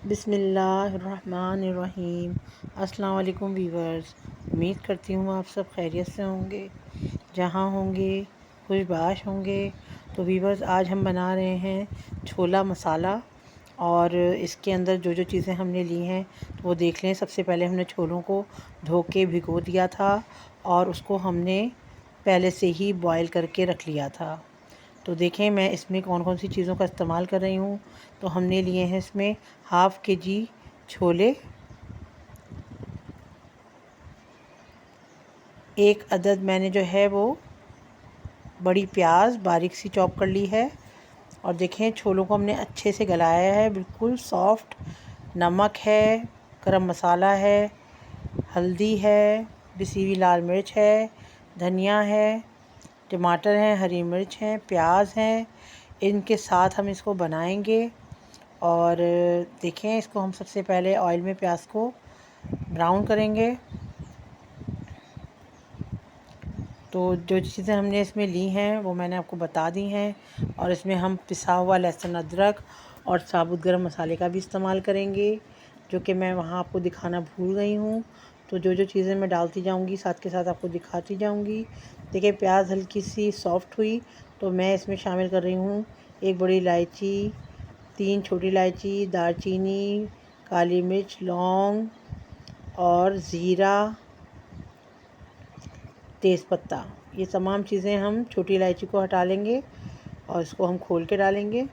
बिस्मिल्लाहिर्रहमानिर्रहीम। अस्सलाम वालेकुम वीवर्स, उम्मीद करती हूँ आप सब खैरियत से होंगे, जहाँ होंगे खुशबाश होंगे। तो वीवर्स, आज हम बना रहे हैं छोला मसाला, और इसके अंदर जो जो चीज़ें हमने ली हैं तो वो देख लें। सबसे पहले हमने छोलों को धो के भिगो दिया था और उसको हमने पहले से ही बॉईल करके रख लिया था। तो देखें मैं इसमें कौन कौन सी चीज़ों का इस्तेमाल कर रही हूँ। तो हमने लिए हैं इसमें हाफ़ के जी छोले, एक अदद मैंने जो है वो बड़ी प्याज बारीक सी चॉप कर ली है। और देखें छोलों को हमने अच्छे से गलाया है, बिल्कुल सॉफ्ट। नमक है, गरम मसाला है, हल्दी है, पिसी हुई लाल मिर्च है, धनिया है, टमाटर हैं, हरी मिर्च हैं, प्याज हैं। इनके साथ हम इसको बनाएंगे। और देखें, इसको हम सबसे पहले ऑयल में प्याज को ब्राउन करेंगे। तो जो चीज़ें हमने इसमें ली हैं वो मैंने आपको बता दी हैं। और इसमें हम पिसा हुआ लहसुन, अदरक और साबुत गरम मसाले का भी इस्तेमाल करेंगे, जो कि मैं वहाँ आपको दिखाना भूल गई हूँ। तो जो जो चीज़ें मैं डालती जाऊँगी साथ के साथ आपको दिखाती जाऊँगी। देखिए प्याज हल्की सी सॉफ्ट हुई तो मैं इसमें शामिल कर रही हूँ एक बड़ी इलायची, 3 छोटी इलायची, दालचीनी, काली मिर्च, लौंग और ज़ीरा, तेज़पत्ता। ये तमाम चीज़ें हम छोटी इलायची को हटा लेंगे और इसको हम खोल के डालेंगे।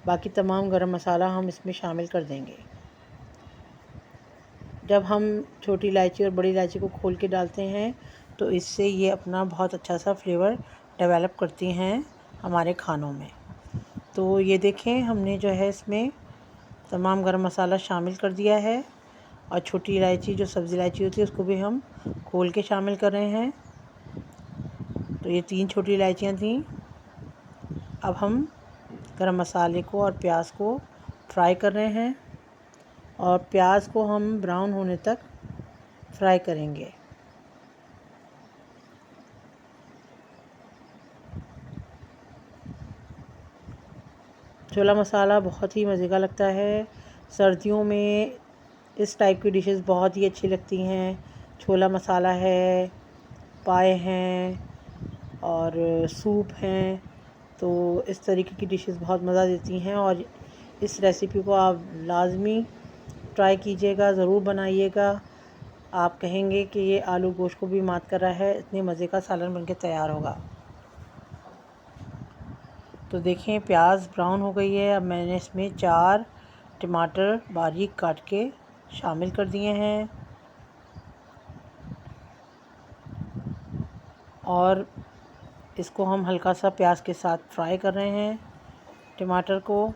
बाकी तमाम गरम मसाला हम इसमें शामिल कर देंगे। जब हम छोटी इलायची और बड़ी इलायची को खोल के डालते हैं तो इससे ये अपना बहुत अच्छा सा फ्लेवर डेवलप करती हैं हमारे खानों में। तो ये देखें, हमने जो है इसमें तमाम गरम मसाला शामिल कर दिया है। और छोटी इलायची, जो सब्ज़ी इलायची होती है, उसको भी हम खोल के शामिल कर रहे हैं। तो ये 3 छोटी इलायचियाँ थीं। अब हम गरम मसाले को और प्याज को फ्राई कर रहे हैं और प्याज को हम ब्राउन होने तक फ्राई करेंगे। छोला मसाला बहुत ही मज़े का लगता है। सर्दियों में इस टाइप की डिशेस बहुत ही अच्छी लगती हैं। छोला मसाला है, पाए हैं और सूप हैं। तो इस तरीके की डिशेस बहुत मज़ा देती हैं। और इस रेसिपी को आप लाज़मी ट्राई कीजिएगा, ज़रूर बनाइएगा। आप कहेंगे कि ये आलू गोश्त को भी मात कर रहा है, इतने मज़े का सालन बनके तैयार होगा। तो देखें प्याज ब्राउन हो गई है। अब मैंने इसमें 4 टमाटर बारीक काट के शामिल कर दिए हैं और इसको हम हल्का सा प्याज के साथ फ्राई कर रहे हैं टमाटर को।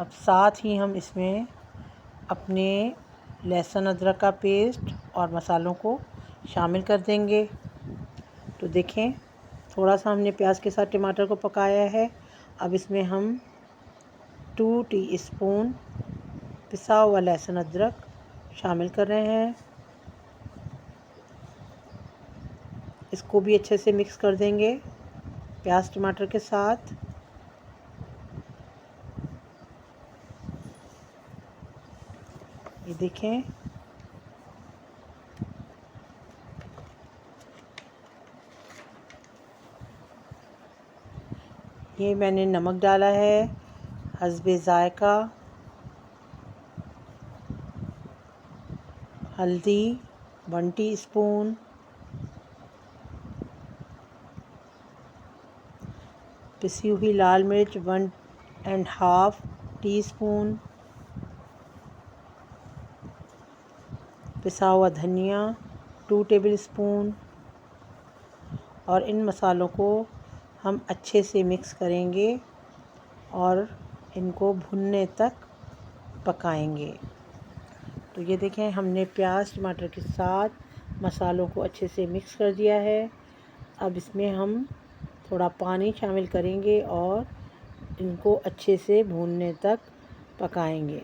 अब साथ ही हम इसमें अपने लहसुन अदरक का पेस्ट और मसालों को शामिल कर देंगे। तो देखें, थोड़ा सा हमने प्याज के साथ टमाटर को पकाया है। अब इसमें हम 2 टीस्पून पिसा हुआ लहसुन अदरक शामिल कर रहे हैं। इसको भी अच्छे से मिक्स कर देंगे प्याज टमाटर के साथ। ये देखें, ये मैंने नमक डाला है हस्बे ज़ायका, हल्दी 1 टीस्पून, पिसी हुई लाल मिर्च 1.5 टीस्पून, पिसा हुआ धनिया 2 टेबलस्पून। और इन मसालों को हम अच्छे से मिक्स करेंगे और इनको भुनने तक पकाएंगे। तो ये देखें, हमने प्याज टमाटर के साथ मसालों को अच्छे से मिक्स कर दिया है। अब इसमें हम थोड़ा पानी शामिल करेंगे और इनको अच्छे से भूनने तक पकाएंगे।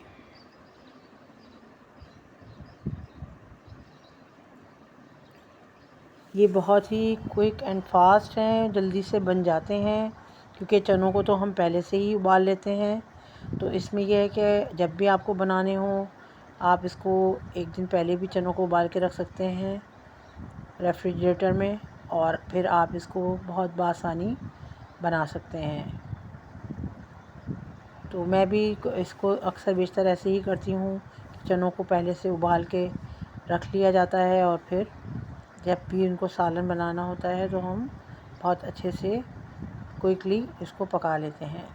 ये बहुत ही क्विक एंड फास्ट हैं, जल्दी से बन जाते हैं क्योंकि चनों को तो हम पहले से ही उबाल लेते हैं। तो इसमें यह है कि जब भी आपको बनाने हो आप इसको एक दिन पहले भी चनों को उबाल के रख सकते हैं रेफ्रिजरेटर में, और फिर आप इसको बहुत बआसानी बना सकते हैं। तो मैं भी इसको अक्सर बेशतर ऐसे ही करती हूँ कि चनों को पहले से उबाल के रख लिया जाता है, और फिर जब भी इनको सालन बनाना होता है तो हम बहुत अच्छे से क्विकली इसको पका लेते हैं।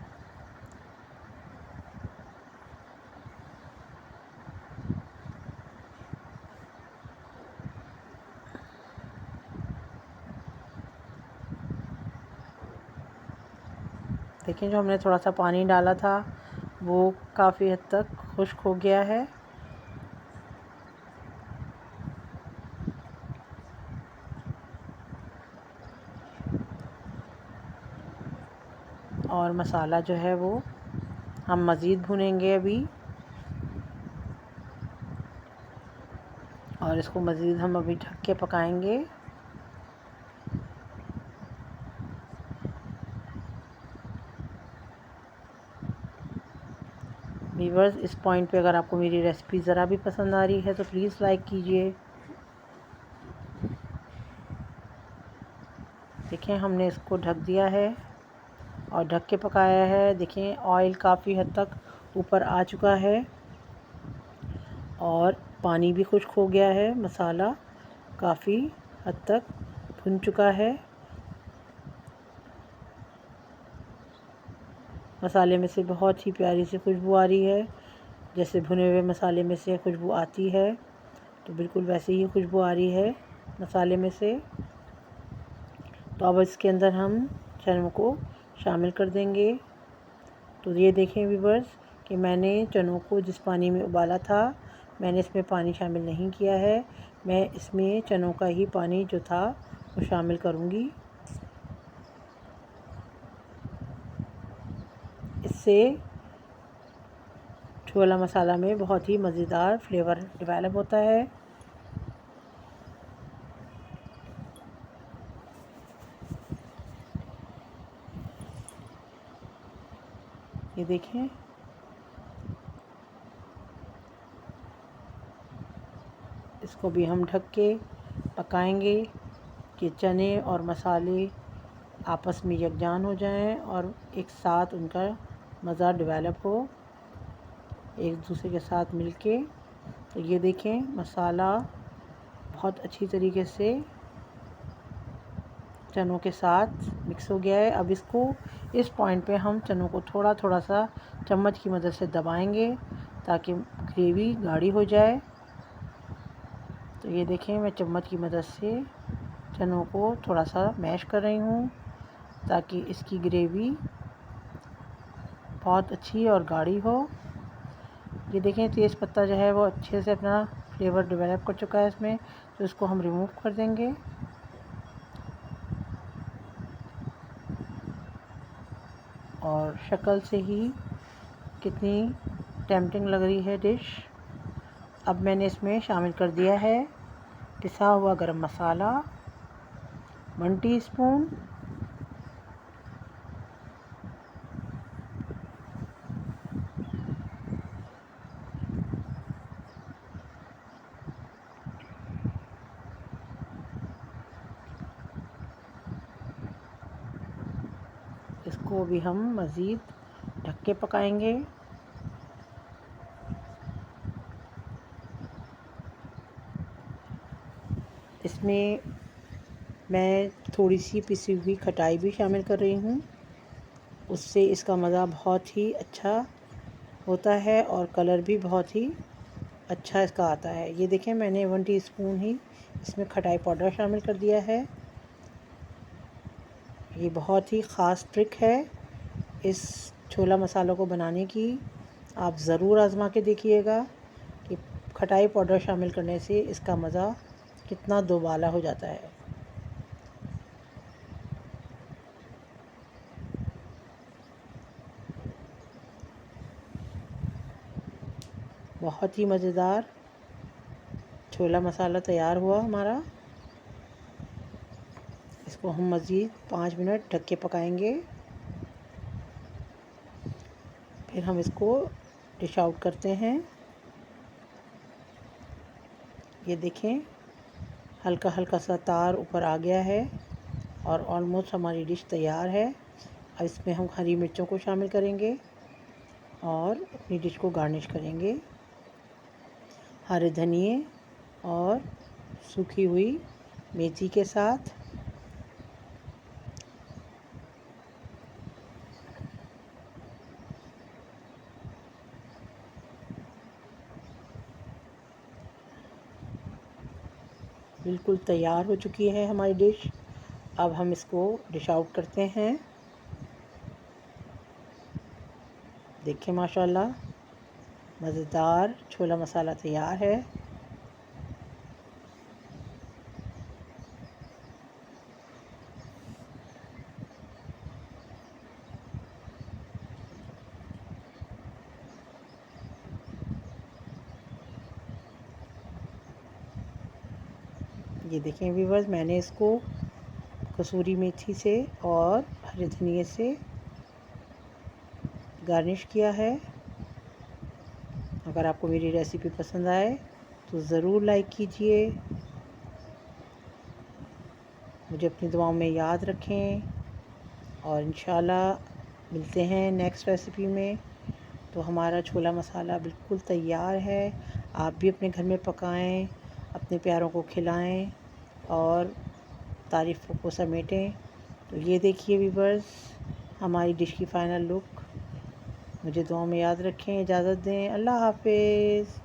देखिए, जो हमने थोड़ा सा पानी डाला था वो काफ़ी हद तक खुश्क हो गया है। और मसाला जो है वो हम मज़ीद भुनेंगे अभी, और इसको मज़ीद हम अभी ढक के पकाएंगे। व्यूअर्स, इस पॉइंट पे अगर आपको मेरी रेसिपी ज़रा भी पसंद आ रही है तो प्लीज़ लाइक कीजिए। देखिए, हमने इसको ढक दिया है और ढक के पकाया है। देखिए, ऑयल काफ़ी हद तक ऊपर आ चुका है और पानी भी खुश्क हो गया है। मसाला काफ़ी हद तक भुन चुका है। मसाले में से बहुत ही प्यारी सी खुशबू आ रही है, जैसे भुने हुए मसाले में से खुशबू आती है, तो बिल्कुल वैसे ही खुशबू आ रही है मसाले में से। तो अब इसके अंदर हम चनों को शामिल कर देंगे। तो ये देखें व्यूअर्स कि मैंने चनों को जिस पानी में उबाला था मैंने इसमें पानी शामिल नहीं किया है। मैं इसमें चनों का ही पानी जो था वो शामिल करूँगी। इससे छोला मसाला में बहुत ही मज़ेदार फ्लेवर डेवलप होता है। ये देखें, इसको भी हम ढक के पकाएंगे कि चने और मसाले आपस में यकजान हो जाएं और एक साथ उनका मज़ा डेवलप हो एक दूसरे के साथ मिलके। तो ये देखें, मसाला बहुत अच्छी तरीके से चनों के साथ मिक्स हो गया है। अब इसको इस पॉइंट पे हम चनों को थोड़ा थोड़ा सा चम्मच की मदद से दबाएंगे ताकि ग्रेवी गाढ़ी हो जाए। तो ये देखें, मैं चम्मच की मदद से चनों को थोड़ा सा मैश कर रही हूँ ताकि इसकी ग्रेवी बहुत अच्छी और गाढ़ी हो। ये देखें, तेज़ पत्ता जो है वो अच्छे से अपना फ्लेवर डेवलप कर चुका है इसमें, तो इसको हम रिमूव कर देंगे। और शक्ल से ही कितनी टेम्पटिंग लग रही है डिश। अब मैंने इसमें शामिल कर दिया है पिसा हुआ गरम मसाला 1 टीस्पून, इसको भी हम मज़ीद ढक के पकाएंगे। इसमें मैं थोड़ी सी पिसी हुई खटाई भी शामिल कर रही हूँ, उससे इसका मज़ा बहुत ही अच्छा होता है और कलर भी बहुत ही अच्छा इसका आता है। ये देखें, मैंने 1 टीस्पून ही इसमें खटाई पाउडर शामिल कर दिया है। ये बहुत ही ख़ास ट्रिक है इस छोला मसालों को बनाने की। आप ज़रूर आज़मा के देखिएगा कि खटाई पाउडर शामिल करने से इसका मज़ा कितना दोबाला हो जाता है। बहुत ही मज़ेदार छोला मसाला तैयार हुआ हमारा। इसको हम मज़ीद 5 मिनट ढक के पकाएंगे। फिर हम इसको डिश आउट करते हैं। ये देखें, हल्का हल्का सा तार ऊपर आ गया है और ऑलमोस्ट हमारी डिश तैयार है। अब इसमें हम हरी मिर्चों को शामिल करेंगे और अपनी डिश को गार्निश करेंगे हरे धनिए और सूखी हुई मेथी के साथ। बिल्कुल तैयार हो चुकी है हमारी डिश। अब हम इसको डिश आउट करते हैं। देखिए माशाल्लाह, मज़ेदार छोला मसाला तैयार है। ये देखें व्यूअर्स, मैंने इसको कसूरी मेथी से और हरे धनिए से गार्निश किया है। अगर आपको मेरी रेसिपी पसंद आए तो ज़रूर लाइक कीजिए। मुझे अपनी दुआओं में याद रखें और इंशाल्लाह मिलते हैं नेक्स्ट रेसिपी में। तो हमारा छोला मसाला बिल्कुल तैयार है। आप भी अपने घर में पकाएं, अपने प्यारों को खिलाएं और तारीफ़ों को समेटें। तो ये देखिए व्यूअर्स, हमारी डिश की फ़ाइनल लुक। मुझे दुआओं में याद रखें। इजाज़त दें। अल्लाह हाफ़िज़।